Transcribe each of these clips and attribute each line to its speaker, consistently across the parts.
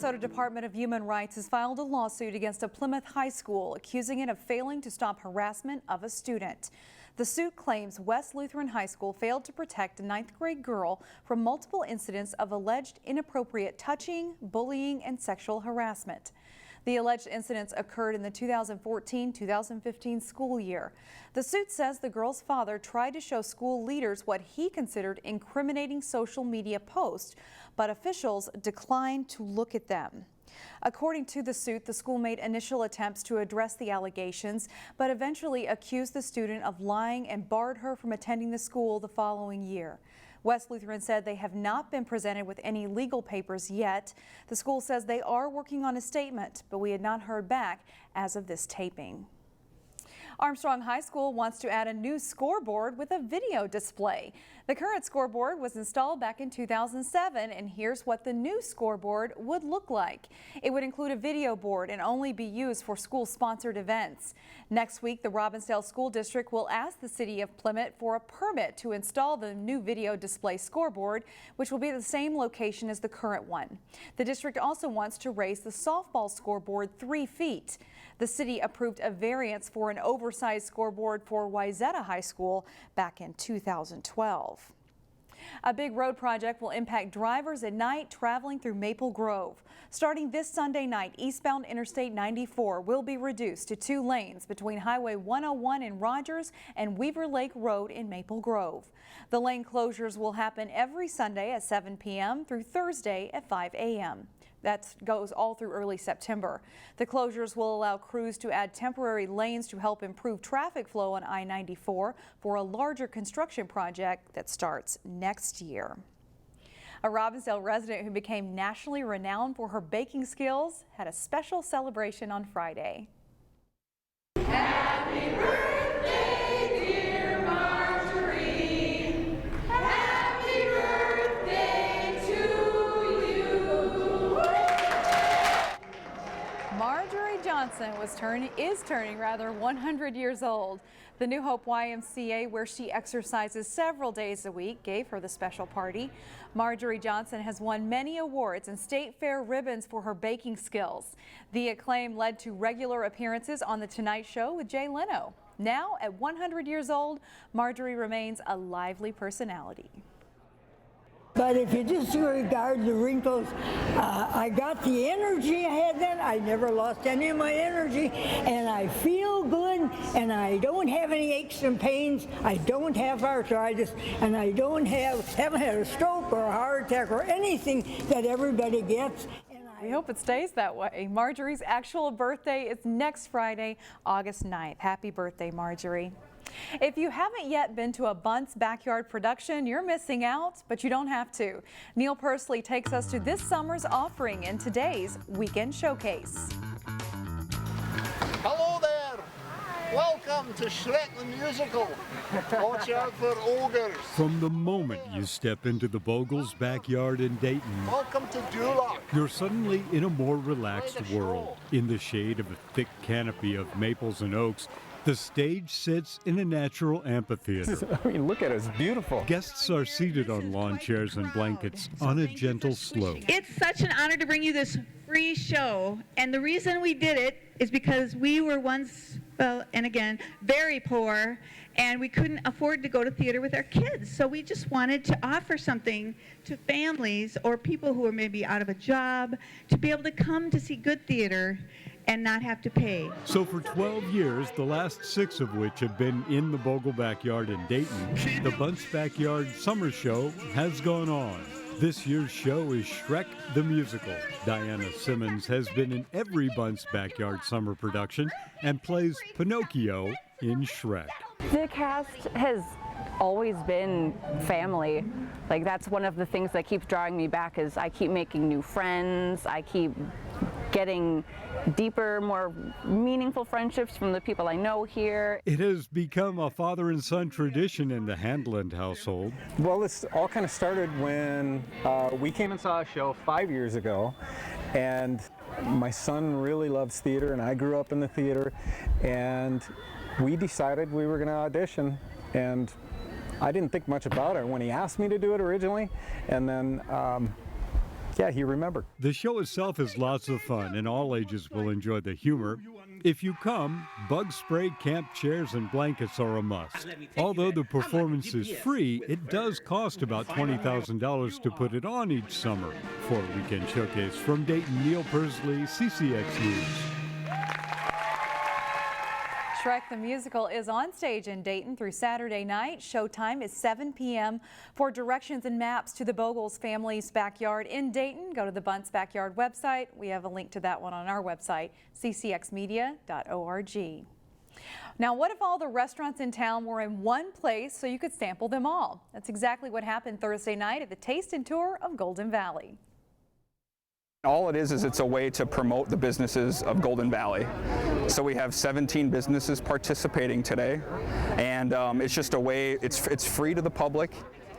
Speaker 1: Minnesota Department of Human Rights has filed a lawsuit against a Plymouth high school, accusing it of failing to stop harassment of a student. The suit claims West Lutheran High School failed to protect a 9th grade girl from multiple incidents of alleged inappropriate touching, bullying, and sexual harassment. The alleged incidents occurred in the 2014-2015 school year. The suit says the girl's father tried to show school leaders what he considered incriminating social media posts, but officials declined to look at them. According to the suit, the school made initial attempts to address the allegations, but eventually accused the student of lying and barred her from attending the school the following year. West Lutheran said they have not been presented with any legal papers yet. The school says they are working on a statement, but we had not heard back as of this taping. Armstrong High School wants to add a new scoreboard with a video display. The current scoreboard was installed back in 2007, and here's what the new scoreboard would look like. It would include a video board and only be used for school-sponsored events. Next week, the Robbinsdale School District will ask the City of Plymouth for a permit to install the new video display scoreboard, which will be the same location as the current one. The district also wants to raise the softball scoreboard 3 feet. The city approved a variance for an oversized scoreboard for Wayzata High School back in 2012. A big road project will impact drivers at night traveling through Maple Grove. Starting this Sunday night, eastbound Interstate 94 will be reduced to 2 lanes between Highway 101 in Rogers and Weaver Lake Road in Maple Grove. The lane closures will happen every Sunday at 7 p.m. through Thursday at 5 a.m. That goes all through early September. The closures will allow crews to add temporary lanes to help improve traffic flow on I-94 for a larger construction project that starts next year. A Robbinsdale resident who became nationally renowned for her baking skills had a special celebration on Friday.
Speaker 2: Happy birthday, dear Marjorie. Happy birthday to you.
Speaker 1: Marjorie Johnson is turning 100 years old. The New Hope YMCA, where she exercises several days a week, gave her the special party. Marjorie Johnson has won many awards and state fair ribbons for her baking skills. The acclaim led to regular appearances on The Tonight Show with Jay Leno. Now, at 100 years old, Marjorie remains a lively personality.
Speaker 3: But if you disregard the wrinkles, I got the energy I had then. I never lost any of my energy, and I feel good, and I don't have any aches and pains. I don't have arthritis, and I haven't had a stroke or a heart attack or anything that everybody gets.
Speaker 1: We hope it stays that way. Marjorie's actual birthday is next Friday, August 9th. Happy birthday, Marjorie. If you haven't yet been to a Bunce backyard production, you're missing out, but you don't have to. Neil Persley takes us to this summer's offering in today's Weekend Showcase.
Speaker 4: Hello there. Hi. Welcome to Shrek the Musical. Watch out for ogres.
Speaker 5: From the moment you step into the Bogle's backyard in Dayton,
Speaker 4: Welcome to Duluth.
Speaker 5: you're suddenly in a more relaxed world. In the shade of a thick canopy of maples and oaks, the stage sits in a natural amphitheater.
Speaker 6: I mean, look at it, it's beautiful.
Speaker 5: Guests are seated on lawn chairs and blankets on a gentle slope.
Speaker 7: It's such an honor to bring you this free show, and the reason we did it is because we were once, well, and again, very poor, and we couldn't afford to go to theater with our kids. So we just wanted to offer something to families or people who are maybe out of a job to be able to come to see good theater and not have to pay.
Speaker 5: So for 12 years, the last 6 of which have been in the Bogle backyard in Dayton, the Bunce Backyard Summer Show has gone on. This year's show is Shrek the Musical. Diana Simmons has been in every Bunce Backyard summer production and plays Pinocchio in Shrek.
Speaker 8: The cast has always been family. Like, that's one of the things that keeps drawing me back is I keep making new friends. I keep getting deeper, more meaningful friendships from the people I know here.
Speaker 5: It has become a father and son tradition in the Handland household.
Speaker 6: Well, this all kind of started when we came and saw a show 5 years ago, and my son really loves theater, and I grew up in the theater, and we decided we were going to audition, and I didn't think much about it when he asked me to do it originally, and then yeah, he remembered.
Speaker 5: The show itself is lots of fun, and all ages will enjoy the humor. If you come, bug spray, camp chairs, and blankets are a must. Although the performance is free, it does cost about $20,000 to put it on each summer. For a weekend showcase from Dayton, Neil Persley, CCX News.
Speaker 1: Shrek the Musical is on stage in Dayton through Saturday night. Showtime is 7 p.m. For directions and maps to the Bogles family's backyard in Dayton, go to the Bunce Backyard website. We have a link to that one on our website, ccxmedia.org. Now, what if all the restaurants in town were in one place so you could sample them all? That's exactly what happened Thursday night at the Taste and Tour of Golden Valley.
Speaker 9: All it is it's a way to promote the businesses of Golden Valley. So we have 17 businesses participating today, and it's just a way, it's free to the public.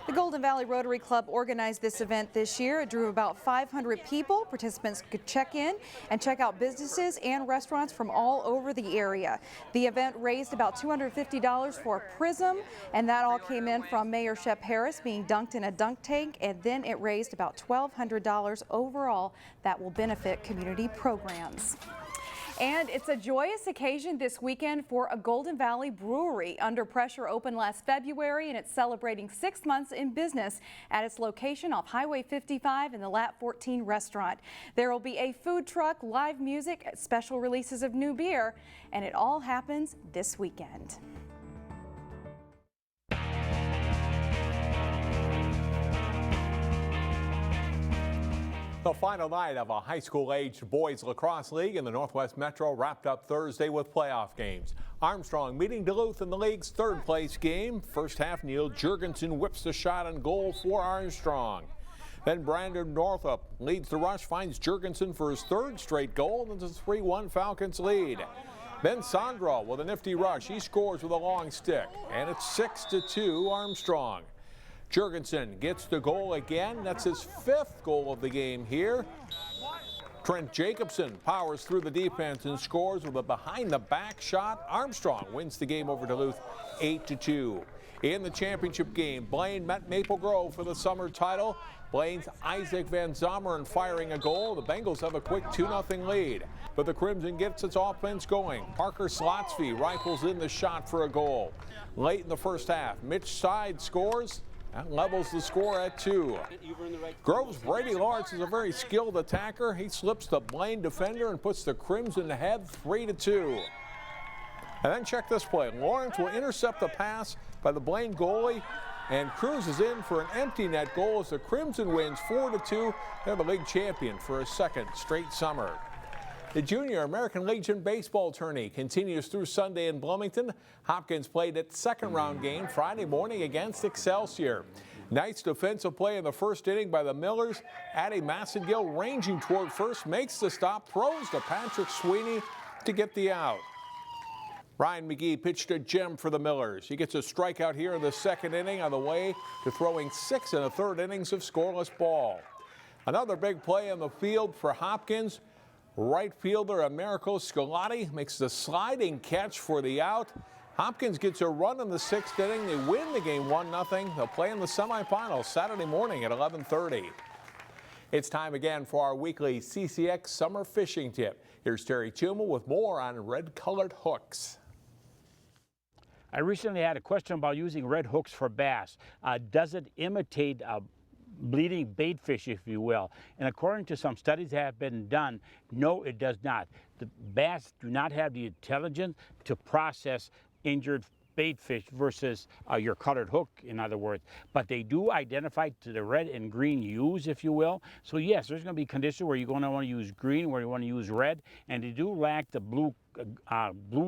Speaker 1: The Golden Valley Rotary Club organized this event this year. It drew about 500 people. Participants could check in and check out businesses and restaurants from all over the area. The event raised about $250 for a prism, and that all came in from Mayor Shep Harris being dunked in a dunk tank, and then it raised about $1,200 overall that will benefit community programs. And it's a joyous occasion this weekend for a Golden Valley brewery. Under Pressure opened last February, and it's celebrating 6 months in business at its location off Highway 55 in the Lat 14 restaurant. There will be a food truck, live music, special releases of new beer, and it all happens this weekend.
Speaker 10: The final night of a high school-aged boys lacrosse league in the Northwest Metro wrapped up Thursday with playoff games. Armstrong meeting Duluth in the league's third-place game. First half, Neil Jurgensen whips the shot on goal for Armstrong. Then Brandon Northup leads the rush, finds Jurgensen for his third straight goal, and it's a 3-1 Falcons lead. Then Sandro with a nifty rush. He scores with a long stick, and it's 6-2 Armstrong. Jurgensen gets the goal again. That's his 5th goal of the game here. Trent Jacobson powers through the defense and scores with a behind-the-back shot. Armstrong wins the game over Duluth 8-2. In the championship game, Blaine met Maple Grove for the summer title. Blaine's Isaac Van Zomeren firing a goal. The Bengals have a quick 2-0 lead. But the Crimson gets its offense going. Parker Slotsky rifles in the shot for a goal. Late in the first half, Mitch Side scores. That levels the score at 2. Grove's Brady Lawrence is a very skilled attacker. He slips the Blaine defender and puts the Crimson ahead 3-2. And then check this play. Lawrence will intercept the pass by the Blaine goalie and cruises in for an empty net goal as the Crimson wins 4-2. They're the league champion for a second straight summer. The Junior American Legion baseball tourney continues through Sunday in Bloomington. Hopkins played its second-round game Friday morning against Excelsior. Nice defensive play in the first inning by the Millers. Addie Massengill ranging toward first, makes the stop, throws to Patrick Sweeney to get the out. Ryan McGee pitched a gem for the Millers. He gets a strikeout here in the second inning on the way to throwing 6 1/3 innings of scoreless ball. Another big play on the field for Hopkins. Right fielder Americo Scolati makes the sliding catch for the out. Hopkins gets a run in the 6th inning. They win the game 1-0. They'll play in the semifinals Saturday morning at 11:30. It's time again for our weekly CCX summer fishing tip. Here's Terry Tuma with more on red-colored hooks.
Speaker 11: I recently had a question about using red hooks for bass. Does it imitate bleeding bait fish, if you will? And according to some studies that have been done, no, it does not. The bass do not have the intelligence to process injured bait fish versus your colored hook, in other words. But they do identify to the red and green hues, if you will. So yes, there's going to be conditions where you're going to want to use green, where you want to use red, and they do lack the blue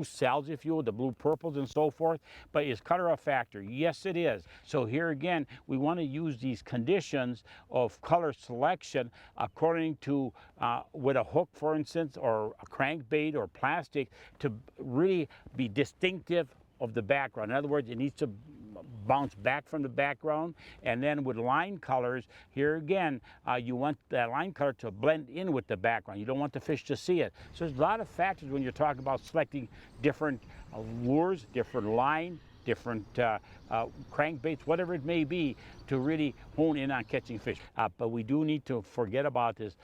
Speaker 11: cells, if you will, the blue purples and so forth. But is color a factor? Yes, it is. So here again, we want to use these conditions of color selection according to with a hook, for instance, or a crankbait or plastic, to really be distinctive of the background. In other words, it needs to bounce back from the background. And then with line colors, here again, you want that line color to blend in with the background. You don't want the fish to see it. So there's a lot of factors when you're talking about selecting different lures, different line, different crankbaits, whatever it may be, to really hone in on catching fish. But we do need to forget about this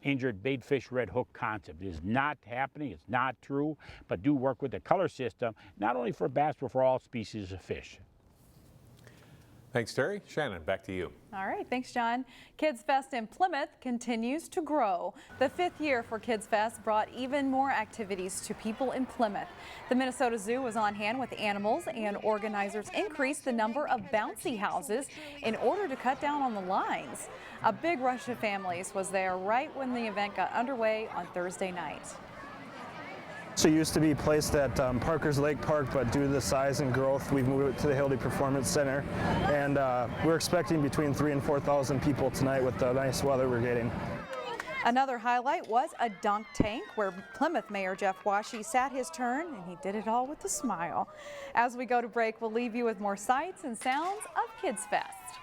Speaker 11: injured bait fish red hook concept. It is not happening, it's not true, but do work with the color system, not only for bass, but for all species of fish.
Speaker 10: Thanks, Terry. Shannon, back to you.
Speaker 1: All right, thanks, John. Kids Fest in Plymouth continues to grow. The 5th year for Kids Fest brought even more activities to people in Plymouth. The Minnesota Zoo was on hand with animals, and organizers increased the number of bouncy houses in order to cut down on the lines. A big rush of families was there right when the event got underway on Thursday night.
Speaker 12: It used to be placed at Parker's Lake Park, but due to the size and growth, we've moved it to the Hildy Performance Center. And we're expecting between 3,000 and 4,000 people tonight with the nice weather we're getting.
Speaker 1: Another highlight was a dunk tank where Plymouth Mayor Jeff Washee sat his turn, and he did it all with a smile. As we go to break, we'll leave you with more sights and sounds of Kids Fest.